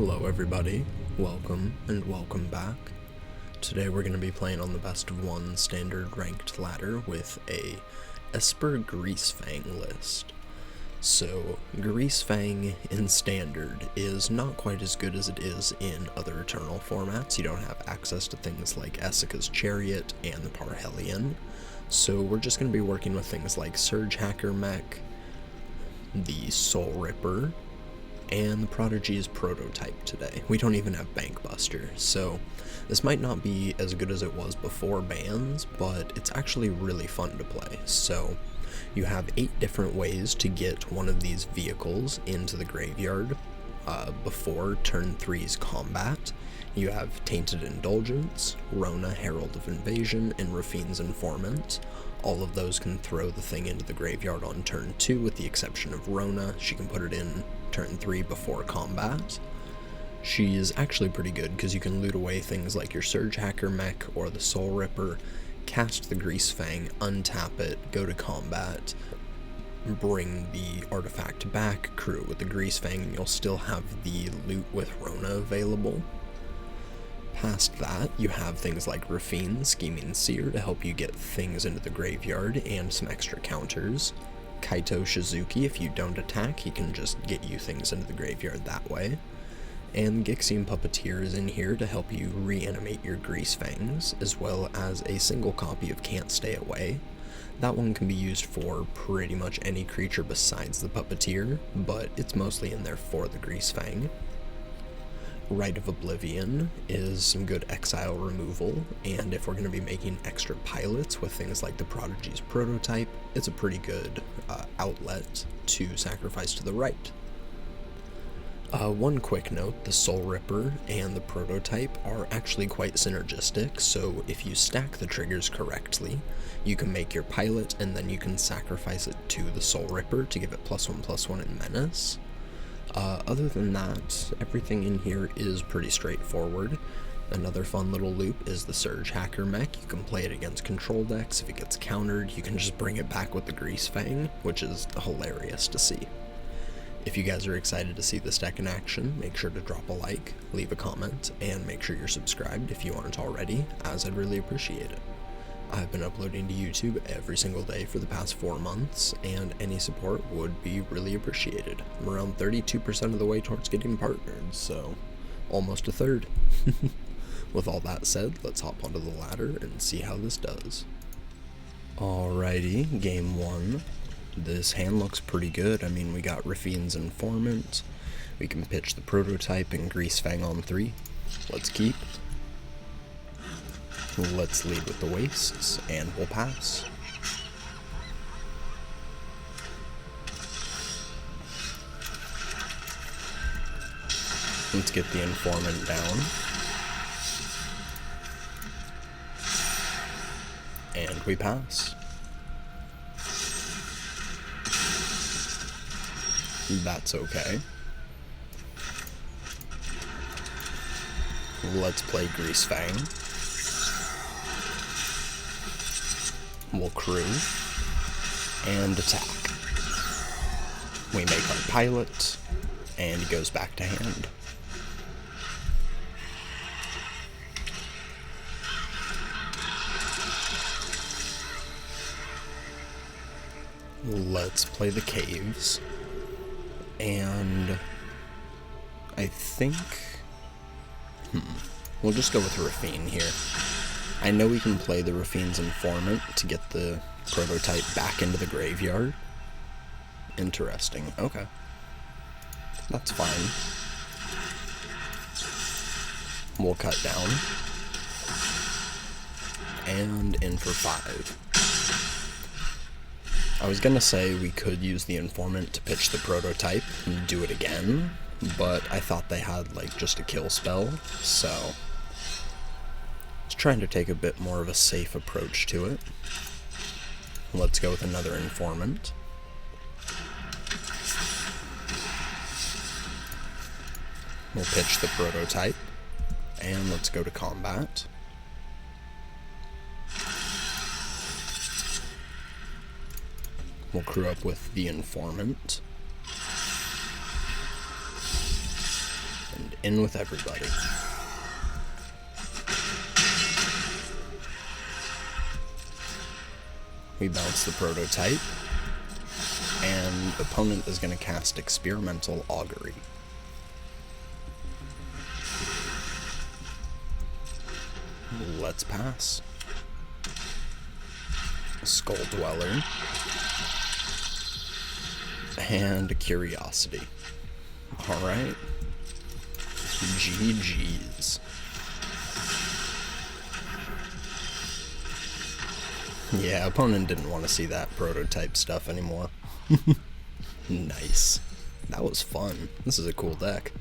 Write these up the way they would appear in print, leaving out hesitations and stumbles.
Hello everybody, welcome and welcome back. Today we're going to be playing on the best of one standard ranked ladder with a Esper Greasefang list. So Greasefang in standard is not quite as good as it is in other Eternal formats. You don't have access to things like Essica's Chariot and the Parhelion, so we're just going to be working with things like Surge Hacker Mech, the Soul Ripper, and the Prodigy's Prototype today. We don't even have Bankbuster, so this might not be as good as it was before bans, but it's actually really fun to play. So you have 8 different ways to get one of these vehicles into the graveyard before turn 3's combat. You have Tainted Indulgence, Rona, Herald of Invasion, and Rafine's Informant. All of those can throw the thing into the graveyard on turn 2, with the exception of Rona. She can put it in turn 3 before combat. She is actually pretty good because you can loot away things like your Surge Hacker Mech or the Soul Ripper, cast the Greasefang, untap it, go to combat, bring the artifact back, crew it with the Greasefang, and you'll still have the loot with Rona available. Past that, you have things like Rafine, Scheming Seer to help you get things into the graveyard and some extra counters. Kaito Shizuki, if you don't attack, he can just get you things into the graveyard that way. And Gixian Puppeteer is in here to help you reanimate your Greasefangs, as well as a single copy of Can't Stay Away. That one can be used for pretty much any creature besides the Puppeteer, but it's mostly in there for the Greasefang. Rite of Oblivion is some good exile removal, and if we're going to be making extra pilots with things like the Prodigy's Prototype, it's a pretty good outlet to sacrifice to the right. One quick note, the Soul Ripper and the Prototype are actually quite synergistic, so if you stack the triggers correctly, you can make your pilot and then you can sacrifice it to the Soul Ripper to give it +1/+1 in Menace. Other than that, everything in here is pretty straightforward. Another fun little loop is the Surge Hacker Mech. You can play it against control decks. If it gets countered, you can just bring it back with the Greasefang, which is hilarious to see. If you guys are excited to see this deck in action, make sure to drop a like, leave a comment, and make sure you're subscribed if you aren't already, as I'd really appreciate it. I've been uploading to YouTube every single day for the past 4 months, and any support would be really appreciated. I'm around 32% of the way towards getting partnered, so almost a third. With all that said, let's hop onto the ladder and see how this does. Alrighty, game 1. This hand looks pretty good. I mean, we got Rafine's Informant, we can pitch the Prototype and Greasefang on 3. Let's keep. Let's lead with the Wastes, and we'll pass. Let's get the Informant down. And we pass. That's okay. Let's play Greasefang. We'll crew and attack. We make our pilot, and he goes back to hand. Let's play the caves, and I think we'll just go with Rafine here. I know we can play the Rafine's Informant to get the Prototype back into the graveyard. Interesting. Okay. That's fine. We'll cut down. And in for 5. I was gonna say we could use the Informant to pitch the Prototype and do it again, but I thought they had, like, just a kill spell, so trying to take a bit more of a safe approach to it. Let's go with another Informant. We'll pitch the Prototype, and let's go to combat. We'll crew up with the Informant. And in with everybody. We bounce the prototype, and opponent is going to cast Experimental Augury. Let's pass. Skull Dweller. And a Curiosity. Alright. GG's. Yeah, opponent didn't want to see that prototype stuff anymore. Nice. That was fun. This is a cool deck.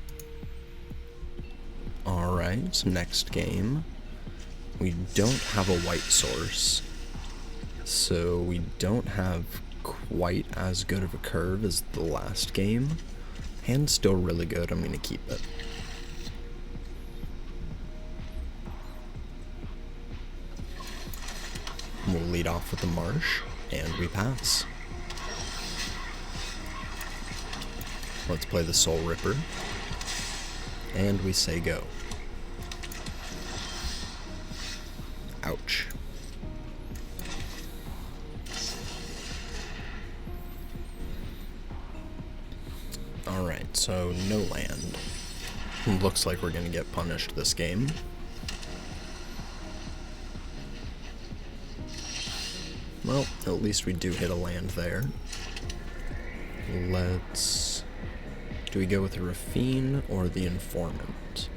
Alright, next game. We don't have a white source, so we don't have quite as good of a curve as the last game. Hand's still really good, I'm going to keep it. We'll lead off with the Marsh, and we pass. Let's play the Soul Ripper, and we say go. Ouch. Alright, so no land. Looks like we're gonna get punished this game. Well, at least we do hit a land there. Let's... do we go with Raffine or the Informant?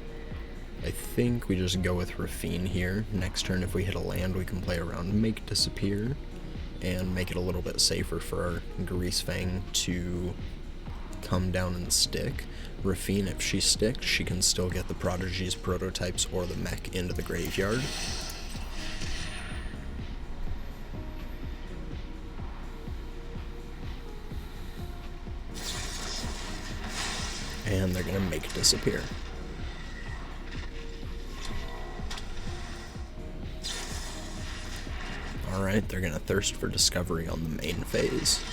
I think we just go with Raffine here. Next turn, if we hit a land, we can play around Make Disappear and make it a little bit safer for our Greasefang to come down and stick. Raffine, if she sticks, she can still get the Prodigy's prototypes or the mech into the graveyard. And they're gonna Make Disappear. Alright, they're gonna Thirst for Discovery on the main phase.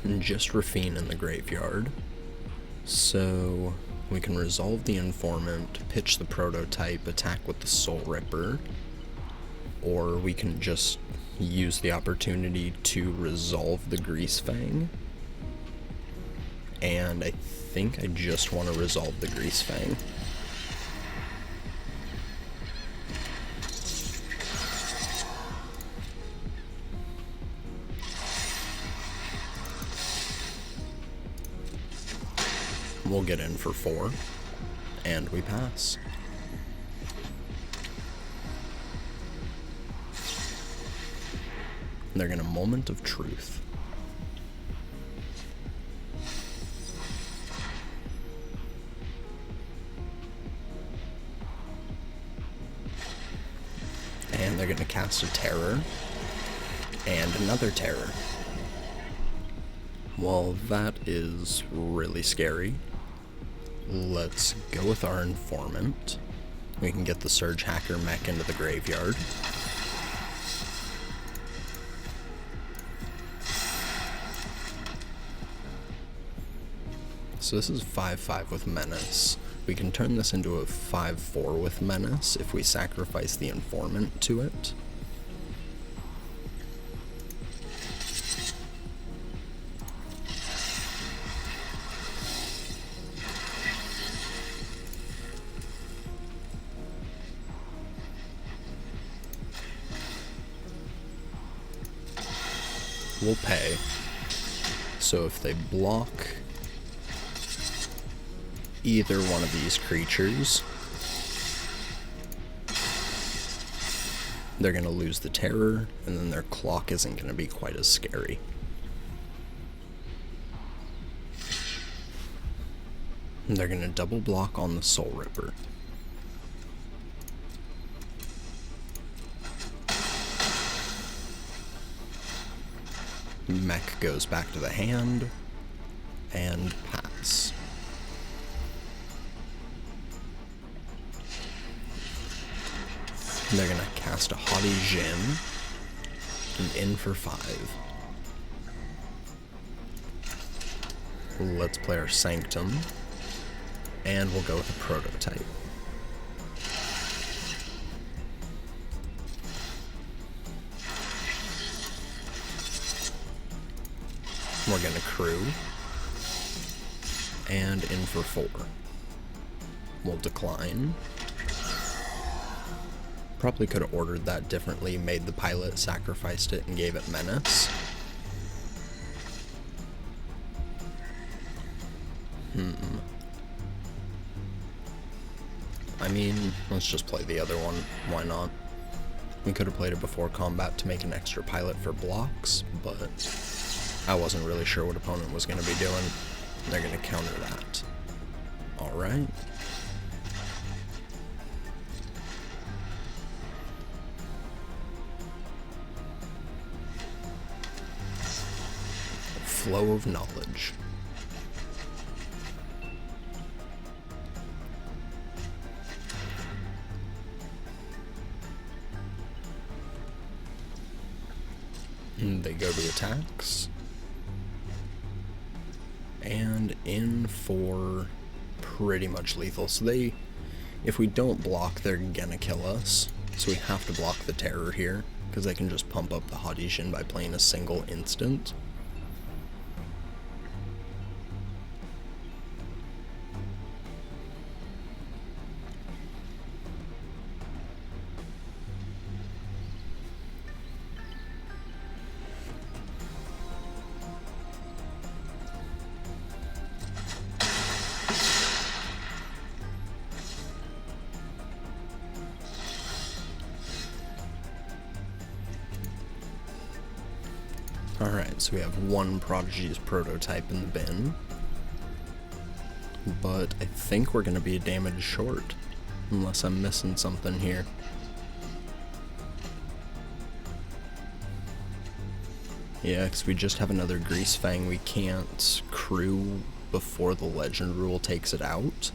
And just Raffine in the graveyard. So we can resolve the Informant, pitch the prototype, attack with the Soul Ripper, or we can just use the opportunity to resolve the Greasefang. And I think I just want to resolve the Greasefang. We'll get in for 4, and we pass. They're gonna Moment of Truth. And they're gonna cast a Terror, and another Terror. Well, that is really scary. Let's go with our Informant. We can get the Surge Hacker mech into the graveyard. So this is 5/5 with Menace. We can turn this into a 5/4 with Menace if we sacrifice the Informant to it. We'll pay. So if they block either one of these creatures, they're going to lose the Terror, and then their clock isn't going to be quite as scary. And they're going to double block on the Soul Ripper. Mech goes back to the hand, and pass. They're gonna cast a Haughty Djinn, and in for 5. Let's play our Sanctum, and we'll go with a Prototype. We're going to crew, and in for 4. We'll decline. Probably could have ordered that differently, made the pilot, sacrificed it, and gave it Menace. I mean, let's just play the other one. Why not? We could have played it before combat to make an extra pilot for blocks, but I wasn't really sure what opponent was going to be doing. They're going to counter that. Alright. Flow of knowledge. And they go to attacks. And in for pretty much lethal. So they, if we don't block, they're gonna kill us. So we have to block the terror here, because they can just pump up the Hadijin by playing a single instant. Alright, so we have one Prodigy's Prototype in the bin. But I think we're going to be a damage short, unless I'm missing something here. Yeah, because we just have another Greasefang. We can't crew before the Legend rule takes it out.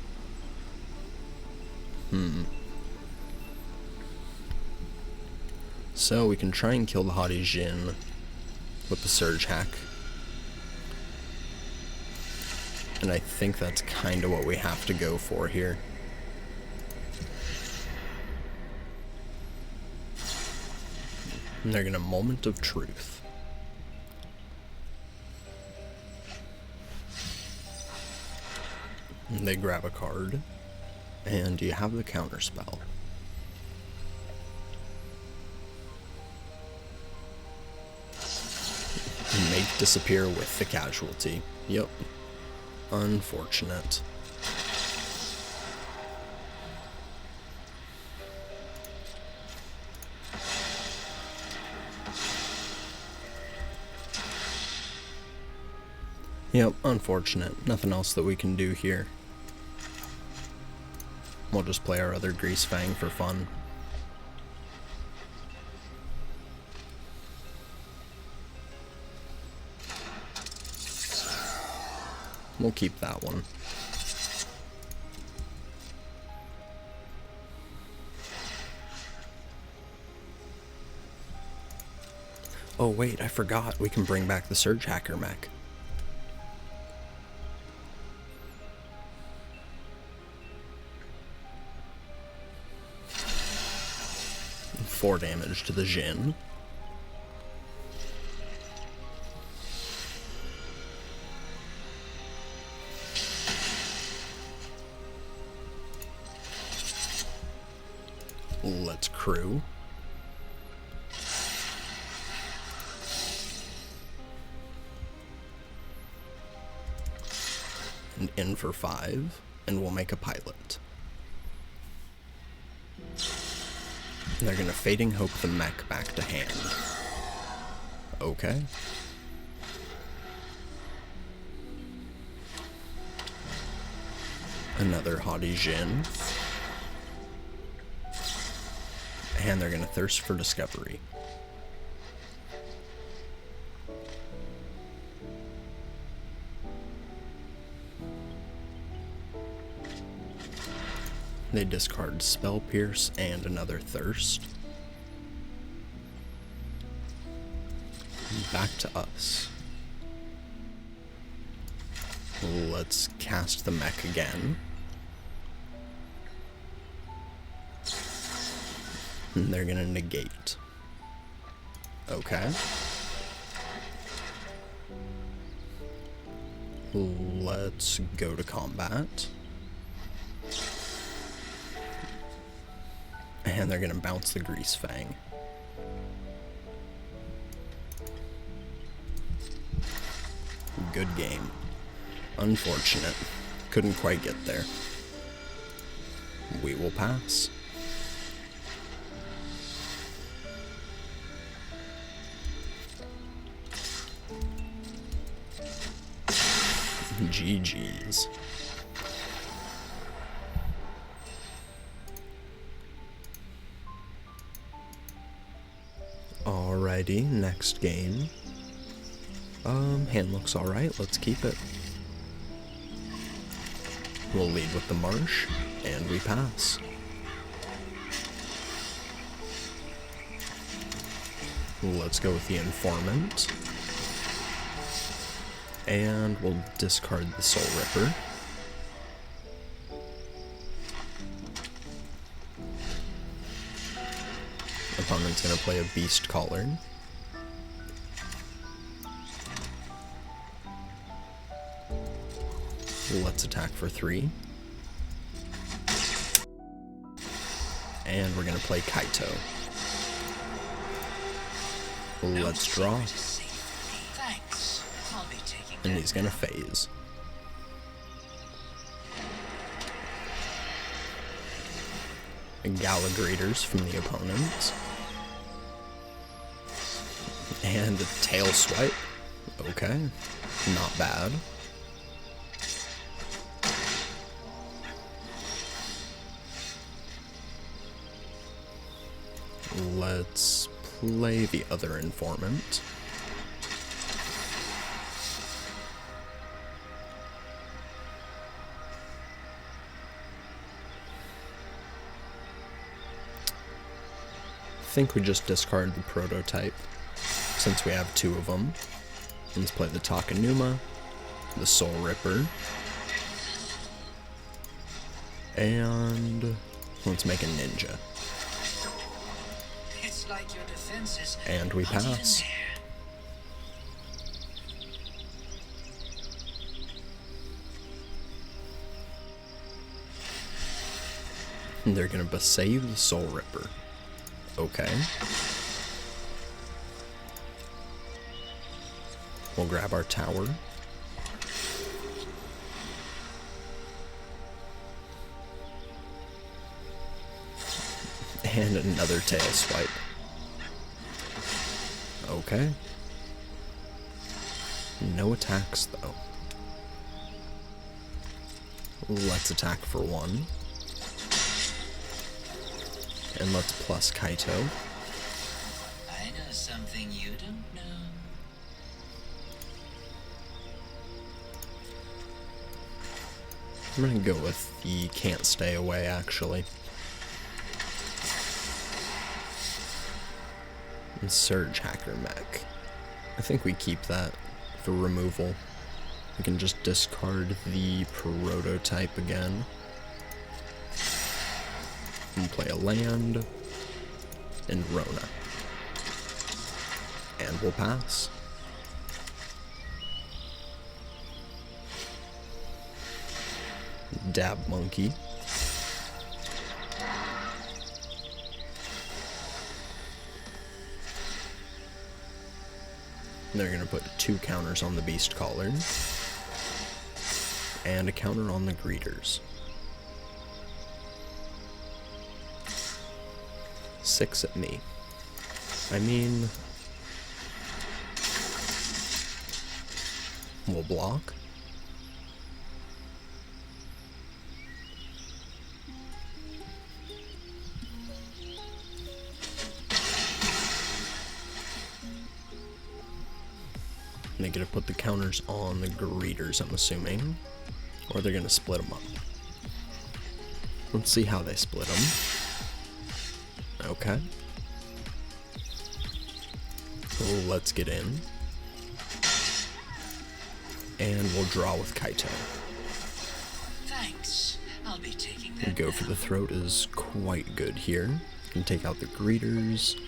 So we can try and kill the Hadijin with the Surge Hack. And I think that's kind of what we have to go for here. And they're gonna Moment of Truth. And they grab a card, and you have the counter spell. Make disappear with the casualty. Yep. Unfortunate. Yep, unfortunate. Nothing else that we can do here. We'll just play our other Greasefang for fun. We'll keep that one. Oh wait, I forgot. We can bring back the Surge Hacker mech. Four damage to the Jin. Let's crew. And in for 5, and we'll make a pilot. And they're gonna Fading Hope the mech back to hand. Okay. Another Hadijin. And they're gonna Thirst for Discovery. They discard Spell Pierce and another Thirst. Back to us. Let's cast the mech again. And they're gonna negate. Okay. Let's go to combat. And they're gonna bounce the Greasefang. Good game. Unfortunate. Couldn't quite get there. We will pass. GG's. Alrighty, next game. Hand looks alright, let's keep it. We'll lead with the marsh, and we pass. Let's go with the informant. And we'll discard the Soul Ripper. Opponent's gonna play a Beast Caller. Let's attack for 3. And we're gonna play Kaito. Let's draw. And he's gonna phase. Galligrators from the opponent. And a tail swipe. Okay, not bad. Let's play the other informant. I think we just discard the prototype, since we have 2 of them. Let's play the Takanuma, the Soul Ripper, and let's make a ninja. It's like your defenses and we pass. And they're gonna save the Soul Ripper. Okay. We'll grab our tower. And another tail swipe. Okay. No attacks, though. Let's attack for 1. And let's plus Kaito. I know something you don't know. I'm gonna go with the can't stay away, actually. And Surge Hacker Mech. I think we keep that for removal. We can just discard the prototype again. And play a land, and Rona. And we'll pass. Dab Monkey. They're gonna put 2 counters on the Beast Caller. And a counter on the Greeters. 6 at me. I mean, we'll block. They're gonna put the counters on the Greeters, I'm assuming. Or they're gonna split them up. Let's see how they split them. Okay. Let's get in. And we'll draw with Kaito. Thanks. I'll be taking that. Go for the Throat is quite good here. You can take out the Greeters.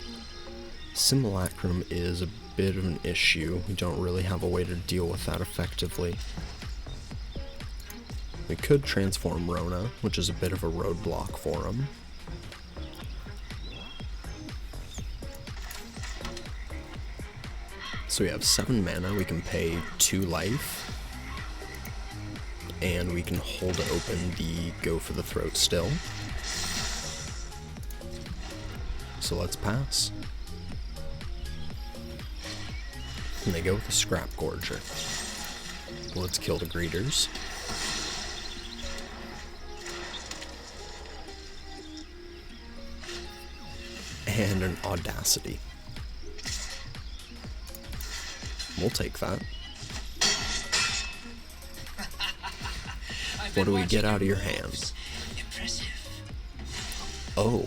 Simulacrum is a bit of an issue. We don't really have a way to deal with that effectively. We could transform Rona, which is a bit of a roadblock for him. So we have 7 mana, we can pay 2 life, and we can hold open the Go for the Throat still. So let's pass. And they go with the Scrap Gorger. Let's kill the Greeters. And an Audacity. We'll take that. What do we get out of your hand? Impressive. Oh.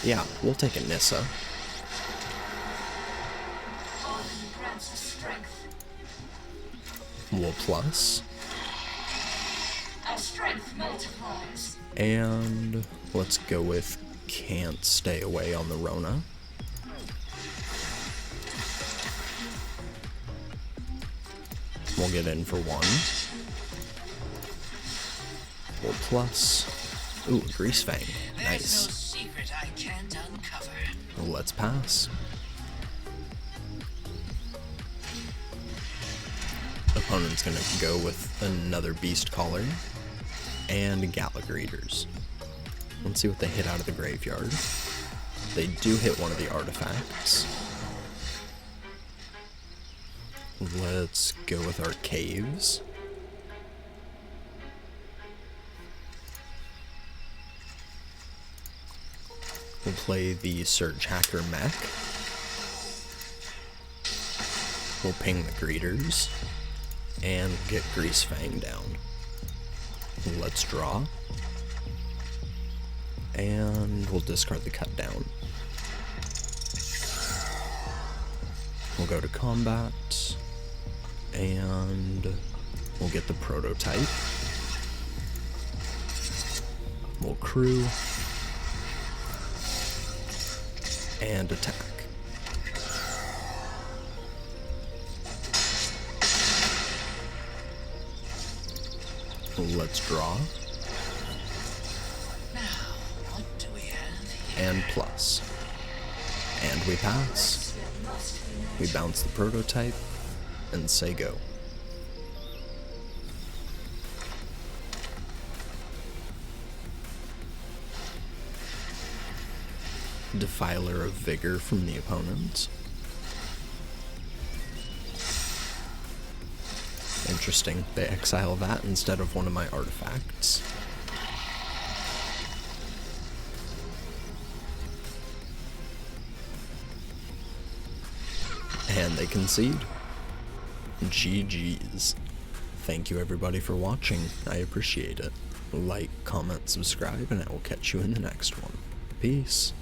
Yeah, we'll take a Nissa. We'll plus. And let's go with Can't Stay Away on the Rona. We'll get in for 1. We'll plus. Ooh, Greasefang. Nice. There's no secret I can't uncover. Let's pass. Opponent's gonna go with another Beast Caller and Gala Greeters. Let's see what they hit out of the graveyard. They do hit one of the artifacts. Let's go with our Caves. We'll play the Surge Hacker Mech. We'll ping the Greeters. And get Greasefang down. Let's draw. And we'll discard the Cut Down. We'll go to combat. And we'll get the Prototype. We'll crew. And attack. Let's draw. Now, what do we have here? And plus. And we pass. We bounce the Prototype and say go. Defiler of Vigor from the opponent. Interesting, they exile that instead of one of my artifacts. And they concede. GG's. Thank you everybody for watching, I appreciate it. Like, comment, subscribe, and I will catch you in the next one. Peace.